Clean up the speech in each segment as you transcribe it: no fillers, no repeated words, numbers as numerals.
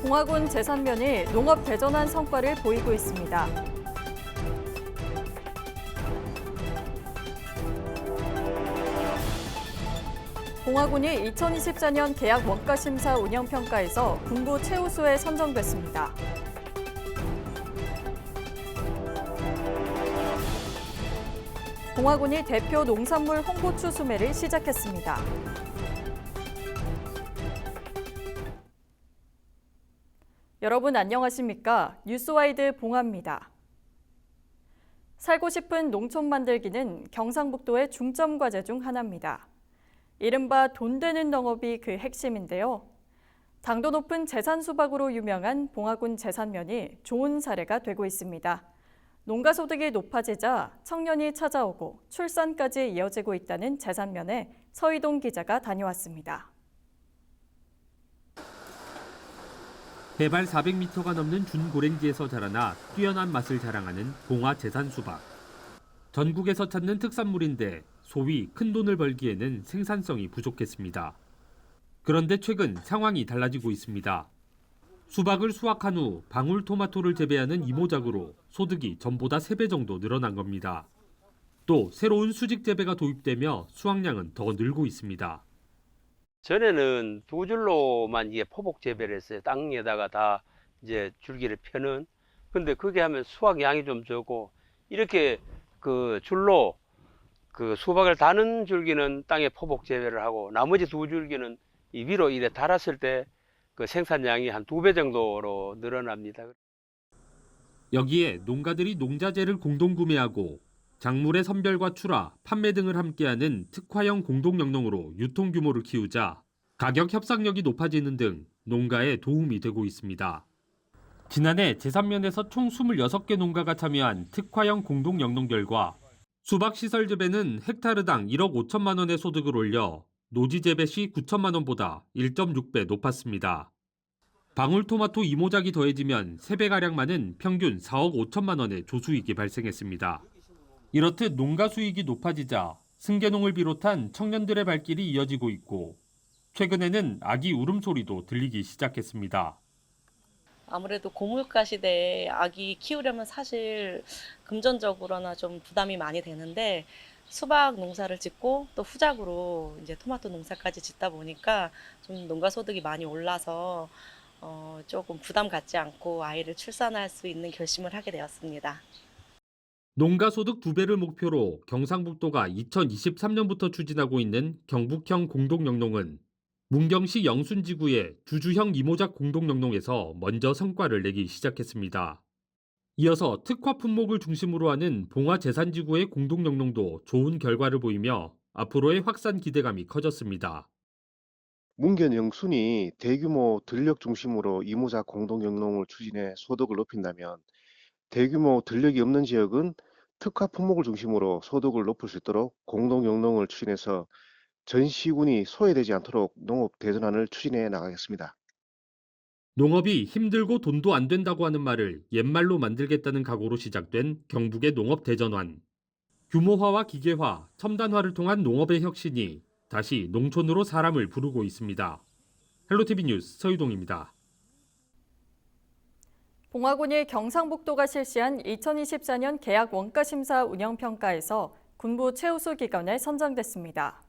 봉화군 제산면이 농업 대전환 성과를 보이고 있습니다. 봉화군이 2024년 계약 원가심사 운영평가에서 군부 최우수에 선정됐습니다. 봉화군이 대표 농산물 홍보추 수매를 시작했습니다. 여러분 안녕하십니까? 뉴스와이드 봉화입니다. 살고 싶은 농촌 만들기는 경상북도의 중점 과제 중 하나입니다. 이른바 돈 되는 농업이 그 핵심인데요. 당도 높은 제산 수박으로 유명한 봉화군 제산면이 좋은 사례가 되고 있습니다. 농가 소득이 높아지자 청년이 찾아오고 출산까지 이어지고 있다는 제산면에 서희동 기자가 다녀왔습니다. 해발 400m가 넘는 준고랭지에서 자라나 뛰어난 맛을 자랑하는 봉화 제산 수박. 전국에서 찾는 특산물인데 소위 큰 돈을 벌기에는 생산성이 부족했습니다. 그런데 최근 상황이 달라지고 있습니다. 수박을 수확한 후 방울토마토를 재배하는 이모작으로 소득이 전보다 3배 정도 늘어난 겁니다. 또 새로운 수직 재배가 도입되며 수확량은 더 늘고 있습니다. 전에는 2줄로만 이게 포복 재배를 했어요. 땅에다가 다 이제 줄기를 펴는. 근데 그게 하면 수확량이 좀 적고, 이렇게 그 줄로 그 수박을 다는 줄기는 땅에 포복 재배를 하고, 나머지 2줄기는 이 위로 이래 달았을 때 그 생산량이 한 2배 정도로 늘어납니다. 여기에 농가들이 농자재를 공동 구매하고 작물의 선별과 출하, 판매 등을 함께하는 특화형 공동영농으로 유통 규모를 키우자 가격 협상력이 높아지는 등 농가에 도움이 되고 있습니다. 지난해 제산면에서 총 26개 농가가 참여한 특화형 공동영농 결과 수박 시설 재배는 헥타르당 1억 5천만 원의 소득을 올려 노지 재배 시 9천만 원보다 1.6배 높았습니다. 방울토마토 이모작이 더해지면 3배가량 많은 평균 4억 5천만 원의 조수익이 발생했습니다. 이렇듯 농가 수익이 높아지자 승계농을 비롯한 청년들의 발길이 이어지고 있고 최근에는 아기 울음소리도 들리기 시작했습니다. 아무래도 고물가 시대에 아기 키우려면 사실 금전적으로나 좀 부담이 많이 되는데 수박 농사를 짓고 또 후작으로 이제 토마토 농사까지 짓다 보니까 좀 농가 소득이 많이 올라서 조금 부담 갖지 않고 아이를 출산할 수 있는 결심을 하게 되었습니다. 농가 소득 2배를 목표로 경상북도가 2023년부터 추진하고 있는 경북형 공동영농은 문경시 영순지구의 주주형 이모작 공동영농에서 먼저 성과를 내기 시작했습니다. 이어서 특화 품목을 중심으로 하는 봉화 제산지구의 공동영농도 좋은 결과를 보이며 앞으로의 확산 기대감이 커졌습니다. 문경 영순이 대규모 들녘 중심으로 이모작 공동영농을 추진해 소득을 높인다면 대규모 들녘이 없는 지역은 특화 품목을 중심으로 소득을 높일 수 있도록 공동영농을 추진해서 전 시군이 소외되지 않도록 농업 대전환을 추진해 나가겠습니다. 농업이 힘들고 돈도 안 된다고 하는 말을 옛말로 만들겠다는 각오로 시작된 경북의 농업 대전환. 규모화와 기계화, 첨단화를 통한 농업의 혁신이 다시 농촌으로 사람을 부르고 있습니다. 헬로티비 뉴스 서유동입니다. 봉화군이 경상북도가 실시한 2024년 계약 원가심사 운영평가에서 군부 최우수 기관에 선정됐습니다.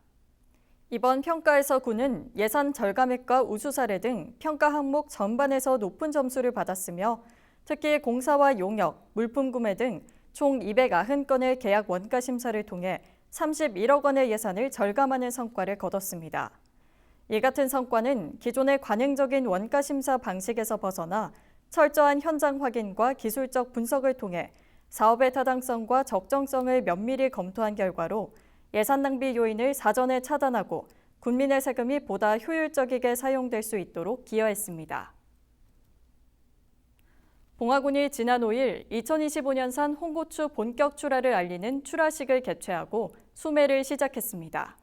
이번 평가에서 군은 예산 절감액과 우수 사례 등 평가 항목 전반에서 높은 점수를 받았으며 특히 공사와 용역, 물품 구매 등 총 290건의 계약 원가 심사를 통해 31억 원의 예산을 절감하는 성과를 거뒀습니다. 이 같은 성과는 기존의 관행적인 원가 심사 방식에서 벗어나 철저한 현장 확인과 기술적 분석을 통해 사업의 타당성과 적정성을 면밀히 검토한 결과로 예산 낭비 요인을 사전에 차단하고 국민의 세금이 보다 효율적이게 사용될 수 있도록 기여했습니다. 봉화군이 지난 5일 2025년산 홍고추 본격 출하를 알리는 출하식을 개최하고 수매를 시작했습니다.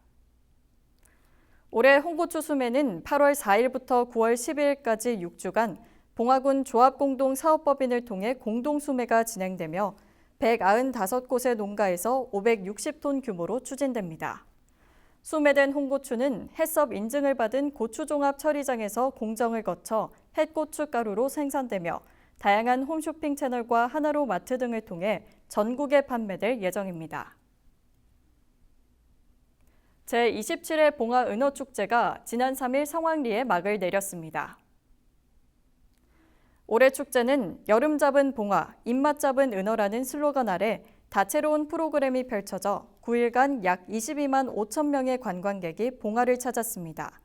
올해 홍고추 수매는 8월 4일부터 9월 12일까지 6주간 봉화군 조합공동사업법인을 통해 공동수매가 진행되며 195곳의 농가에서 560톤 규모로 추진됩니다. 수매된 홍고추는 해썹 인증을 받은 고추종합 처리장에서 공정을 거쳐 햇고춧가루로 생산되며 다양한 홈쇼핑 채널과 하나로 마트 등을 통해 전국에 판매될 예정입니다. 제27회 봉화 은어축제가 지난 3일 성황리에 막을 내렸습니다. 올해 축제는 여름 잡은 봉화, 입맛 잡은 은어라는 슬로건 아래 다채로운 프로그램이 펼쳐져 9일간 약 22만 5천 명의 관광객이 봉화를 찾았습니다.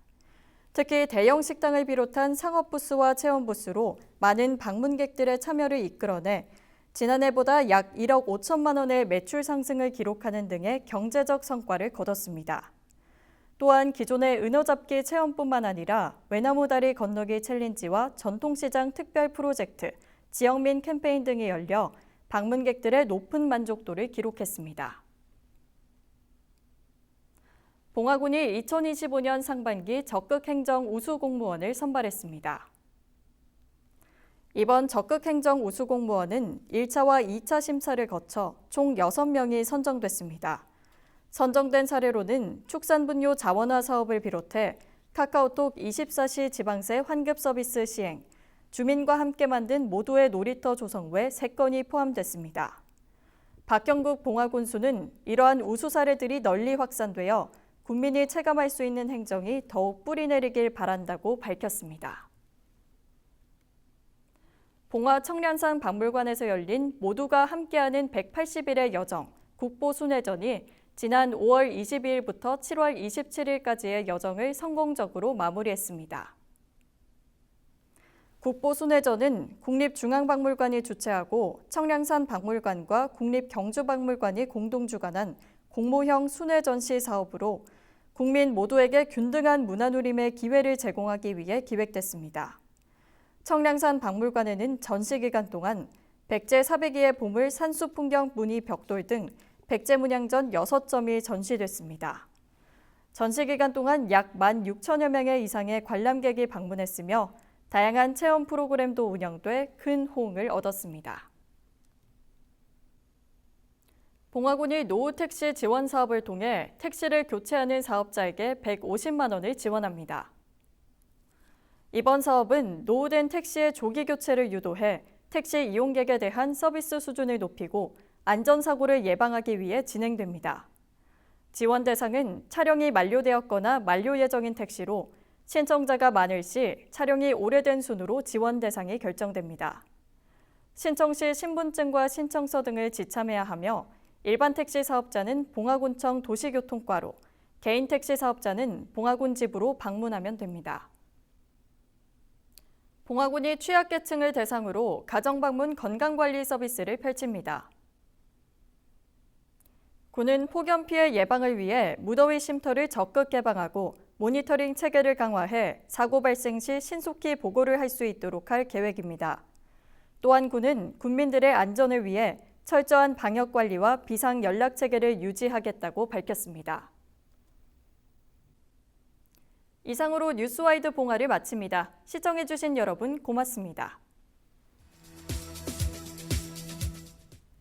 특히 대형 식당을 비롯한 상업부스와 체험부스로 많은 방문객들의 참여를 이끌어내 지난해보다 약 1억 5천만 원의 매출 상승을 기록하는 등의 경제적 성과를 거뒀습니다. 또한 기존의 은어잡기 체험뿐만 아니라 외나무다리 건너기 챌린지와 전통시장 특별 프로젝트, 지역민 캠페인 등이 열려 방문객들의 높은 만족도를 기록했습니다. 봉화군이 2025년 상반기 적극행정 우수공무원을 선발했습니다. 이번 적극행정 우수공무원은 1차와 2차 심사를 거쳐 총 6명이 선정됐습니다. 선정된 사례로는 축산분뇨 자원화 사업을 비롯해 카카오톡 24시 지방세 환급 서비스 시행, 주민과 함께 만든 모두의 놀이터 조성 외 3건이 포함됐습니다. 박경국 봉화군수는 이러한 우수 사례들이 널리 확산되어 국민이 체감할 수 있는 행정이 더욱 뿌리내리길 바란다고 밝혔습니다. 봉화 청량산 박물관에서 열린 모두가 함께하는 180일의 여정, 국보순회전이 지난 5월 22일부터 7월 27일까지의 여정을 성공적으로 마무리했습니다. 국보순회전은 국립중앙박물관이 주최하고 청량산 박물관과 국립경주박물관이 공동 주관한 공모형 순회전시 사업으로 국민 모두에게 균등한 문화누림의 기회를 제공하기 위해 기획됐습니다. 청량산 박물관에는 전시 기간 동안 백제 400여의 보물 산수풍경 무늬 벽돌 등 백제문양전 6점이 전시됐습니다. 전시 기간 동안 약 16,000여 명의 이상의 관람객이 방문했으며 다양한 체험 프로그램도 운영돼 큰 호응을 얻었습니다. 봉화군이 노후택시 지원 사업을 통해 택시를 교체하는 사업자에게 150만 원을 지원합니다. 이번 사업은 노후된 택시의 조기 교체를 유도해 택시 이용객에 대한 서비스 수준을 높이고 안전사고를 예방하기 위해 진행됩니다. 지원 대상은 차량이 만료되었거나 만료 예정인 택시로 신청자가 많을 시 차량이 오래된 순으로 지원 대상이 결정됩니다. 신청 시 신분증과 신청서 등을 지참해야 하며 일반 택시 사업자는 봉화군청 도시교통과로, 개인 택시 사업자는 봉화군 집으로 방문하면 됩니다. 봉화군이 취약계층을 대상으로 가정방문 건강관리 서비스를 펼칩니다. 군은 폭염 피해 예방을 위해 무더위 쉼터를 적극 개방하고 모니터링 체계를 강화해 사고 발생 시 신속히 보고를 할 수 있도록 할 계획입니다. 또한 군은 국민들의 안전을 위해 철저한 방역관리와 비상연락체계를 유지하겠다고 밝혔습니다. 이상으로 뉴스와이드 봉화를 마칩니다. 시청해주신 여러분 고맙습니다.